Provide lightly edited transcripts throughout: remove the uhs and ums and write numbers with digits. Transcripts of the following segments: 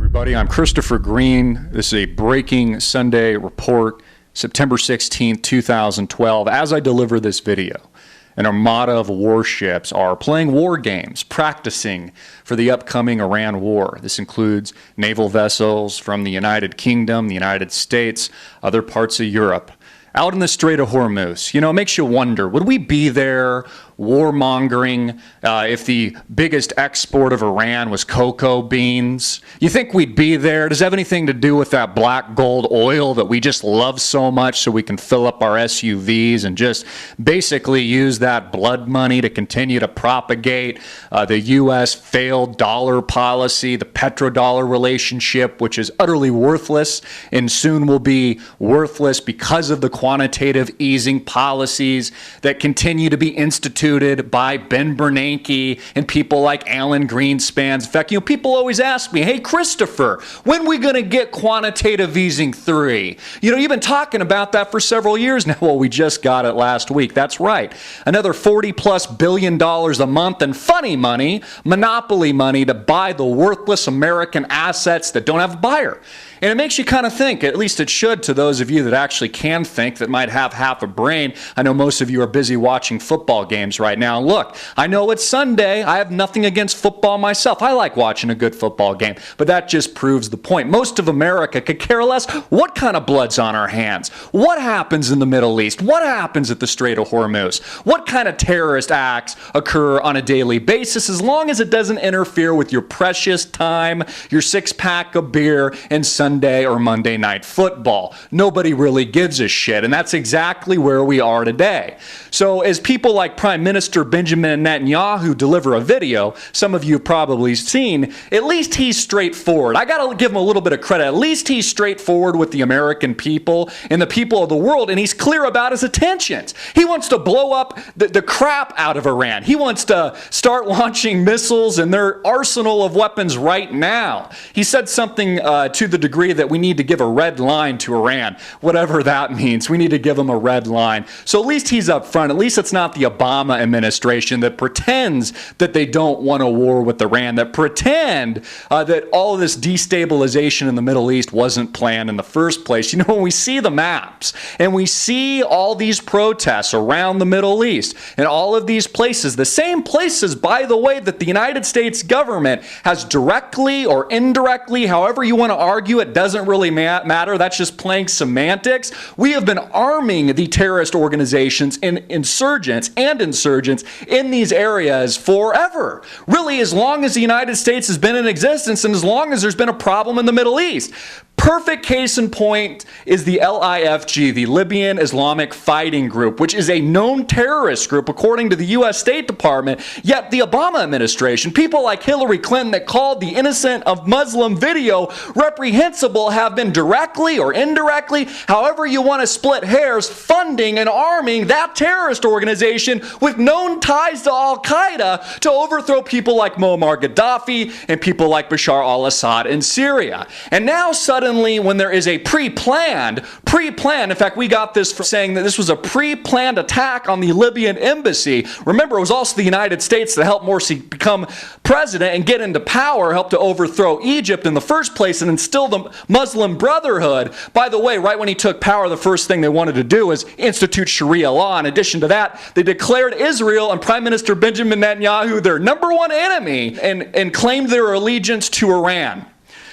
Everybody, I'm Christopher Green. This is a Breaking Sunday report, September 16th, 2012. As I deliver this video, an armada of warships are playing war games, practicing for the upcoming Iran war. This includes naval vessels from the United Kingdom, the United States, other parts of Europe, out in the Strait of Hormuz. You know, it makes you wonder, would we be there warmongering if the biggest export of Iran was cocoa beans? You think we'd be there? Does it have anything to do with that black gold oil that we just love so much so we can fill up our SUVs and just basically use that blood money to continue to propagate the U.S. failed dollar policy, the petrodollar relationship, which is utterly worthless and soon will be worthless because of the quantitative easing policies that continue to be instituted by Ben Bernanke and people like Alan Greenspan. In fact, people always ask me, hey, Christopher, when are we going to get quantitative easing 3? You've been talking about that for several years now. Well, we just got it last week. That's right. Another $40+ billion a month in funny money, monopoly money to buy the worthless American assets that don't have a buyer. And it makes you kind of think, at least it should to those of you that actually can think, that might have half a brain. I know most of you are busy watching football games right now. Look, I know it's Sunday. I have nothing against football myself. I like watching a good football game, but that just proves the point. Most of America could care less what kind of blood's on our hands, what happens in the Middle East, what happens at the Strait of Hormuz, what kind of terrorist acts occur on a daily basis, as long as it doesn't interfere with your precious time, your six-pack of beer, and Sunday or Monday night football. Nobody really gives a shit, and that's exactly where we are today. So as people like Prime Minister Benjamin Netanyahu deliver a video, some of you have probably seen, at least he's straightforward. I gotta give him a little bit of credit. At least he's straightforward with the American people and the people of the world, and he's clear about his intentions. He wants to blow up the crap out of Iran. He wants to start launching missiles and their arsenal of weapons right now. He said something to the degree that we need to give a red line to Iran, whatever that means. We need to give them a red line. So at least he's up front. At least it's not the Obama administration that pretends that they don't want a war with Iran, that pretend that all of this destabilization in the Middle East wasn't planned in the first place. When we see the maps and we see all these protests around the Middle East and all of these places, the same places, by the way, that the United States government has directly or indirectly, however you want to argue it, doesn't really matter. That's just playing semantics. We have been arming the terrorist organizations and insurgents in these areas forever. Really, as long as the United States has been in existence and as long as there's been a problem in the Middle East. Perfect case in point is the LIFG, the Libyan Islamic Fighting Group, which is a known terrorist group according to the U.S. State Department. Yet the Obama administration, people like Hillary Clinton that called the innocent of Muslim video reprehensible, have been directly or indirectly, however you want to split hairs, funding and arming that terrorist organization with known ties to Al-Qaeda to overthrow people like Muammar Gaddafi and people like Bashar al-Assad in Syria. And now suddenly, when there is a pre-planned, in fact, we got this from saying that this was a pre-planned attack on the Libyan embassy. Remember, it was also the United States that helped Morsi become president and get into power, helped to overthrow Egypt in the first place and instill the Muslim Brotherhood. By the way, right when he took power, the first thing they wanted to do was institute Sharia law. In addition to that, they declared Israel and Prime Minister Benjamin Netanyahu their number one enemy and claimed their allegiance to Iran.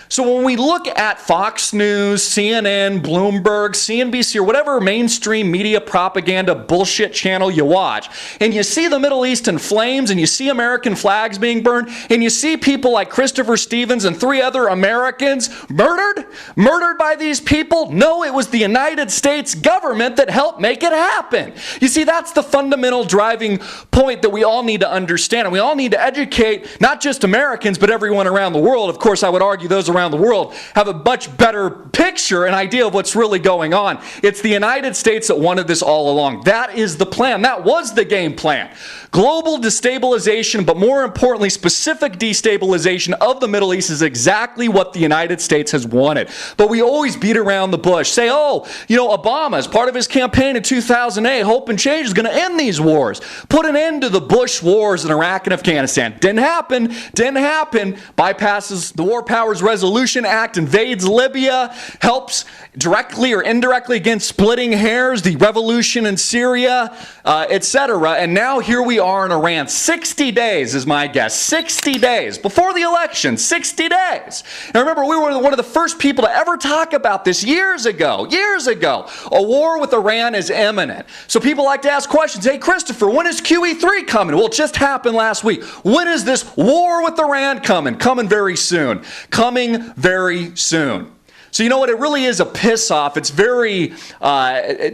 So when we look at Fox News, CNN, Bloomberg, CNBC, or whatever mainstream media propaganda bullshit channel you watch, and you see the Middle East in flames, and you see American flags being burned, and you see people like Christopher Stevens and 3 other Americans murdered by these people, no, it was the United States government that helped make it happen. You see, that's the fundamental driving point that we all need to understand, and we all need to educate not just Americans, but everyone around the world. Of course, I would argue those around the world have a much better picture and idea of what's really going on. It's the United States that wanted this all along. That is the plan. That was the game plan. Global destabilization, but more importantly, specific destabilization of the Middle East is exactly what the United States has wanted. But we always beat around the bush. Say, Obama, as part of his campaign in 2008, Hope and Change is going to end these wars. Put an end to the Bush wars in Iraq and Afghanistan. Didn't happen. Bypasses the War Powers Resolution Resolution Act invades Libya, helps directly or indirectly against splitting hairs, the revolution in Syria, etc. And now here we are in Iran. 60 days is my guess. 60 days before the election. 60 days. Now remember, we were one of the first people to ever talk about this years ago. Years ago. A war with Iran is imminent. So people like to ask questions. Hey, Christopher, when is QE3 coming? Well, it just happened last week. When is this war with Iran coming? Coming very soon. Coming very soon. So you know what? It really is a piss off. It's very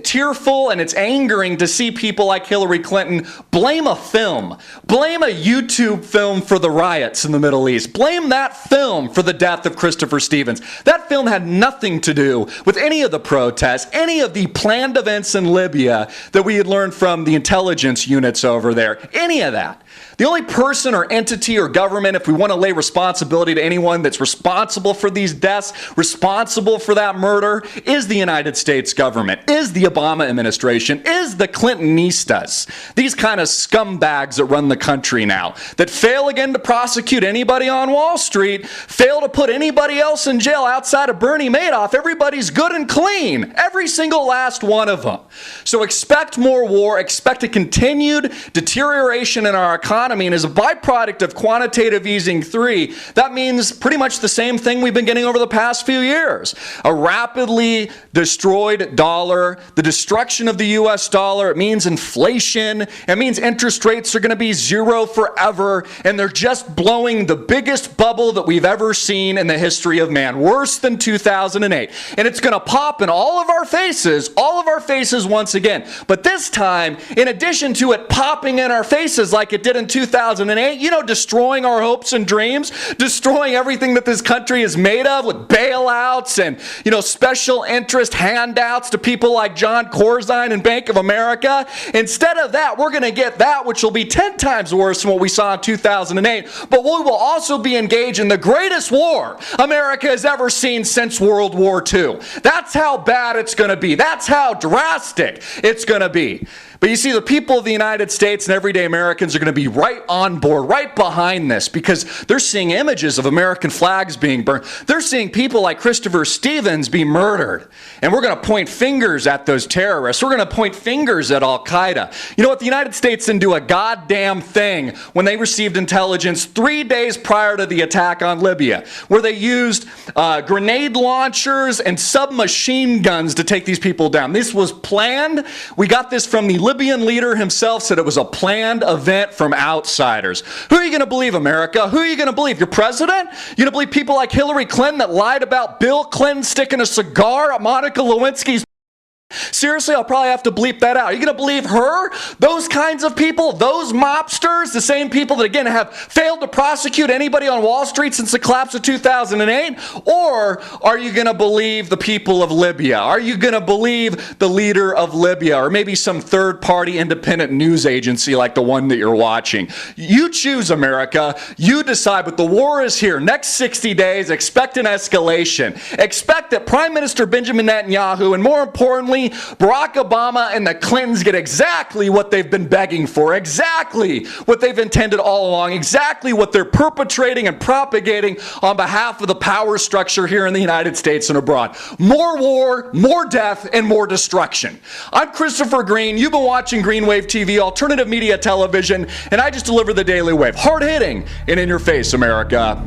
tearful, and it's angering to see people like Hillary Clinton blame a film. Blame a YouTube film for the riots in the Middle East. Blame that film for the death of Christopher Stevens. That film had nothing to do with any of the protests, any of the planned events in Libya that we had learned from the intelligence units over there. Any of that. The only person or entity or government, if we want to lay responsibility to anyone that's responsible for these deaths, responsible for that murder, is the United States government, is the Obama administration, is the Clintonistas. These kind of scumbags that run the country now, that fail again to prosecute anybody on Wall Street, fail to put anybody else in jail outside of Bernie Madoff. Everybody's good and clean. Every single last one of them. So expect more war, expect a continued deterioration in our economy, and as a byproduct of quantitative easing 3, that means pretty much the same thing we've been getting over the past few years. A rapidly destroyed dollar, the destruction of the US dollar, it means inflation, it means interest rates are going to be zero forever, and they're just blowing the biggest bubble that we've ever seen in the history of man, worse than 2008. And it's going to pop in all of our faces once again. But this time, in addition to it popping in our faces like it did in 2008, you know, destroying our hopes and dreams, destroying everything that this country is made of with bailouts and, you know, special interest handouts to people like John Corzine and Bank of America. Instead of that, we're going to get that, which will be 10 times worse than what we saw in 2008. But we will also be engaged in the greatest war America has ever seen since World War II. That's how bad it's going to be. That's how drastic it's going to be. But you see, the people of the United States and everyday Americans are going to be right on board, right behind this, because they're seeing images of American flags being burned. They're seeing people like Christopher Stevens be murdered. And we're going to point fingers at those terrorists. We're going to point fingers at Al-Qaeda. You know what? The United States didn't do a goddamn thing when they received intelligence 3 days prior to the attack on Libya, where they used grenade launchers and submachine guns to take these people down. This was planned. We got this from the Libyan leader himself, said it was a planned event from outsiders. Who are you going to believe, America? Who are you going to believe? Your president? You're going to believe people like Hillary Clinton that lied about Bill Clinton sticking a cigar at Monica Lewinsky's? Seriously, I'll probably have to bleep that out. Are you going to believe her? Those kinds of people? Those mobsters? The same people that, again, have failed to prosecute anybody on Wall Street since the collapse of 2008? Or are you going to believe the people of Libya? Are you going to believe the leader of Libya? Or maybe some third-party independent news agency like the one that you're watching? You choose, America. You decide. But the war is here. Next 60 days, expect an escalation. Expect that Prime Minister Benjamin Netanyahu, and more importantly, Barack Obama and the Clintons, get exactly what they've been begging for, exactly what they've intended all along, exactly what they're perpetrating and propagating on behalf of the power structure here in the United States and abroad. More war, more death, and more destruction. I'm Christopher Green. You've been watching Green Wave TV, alternative media television, and I just deliver the Daily Wave. Hard-hitting and in your face, America.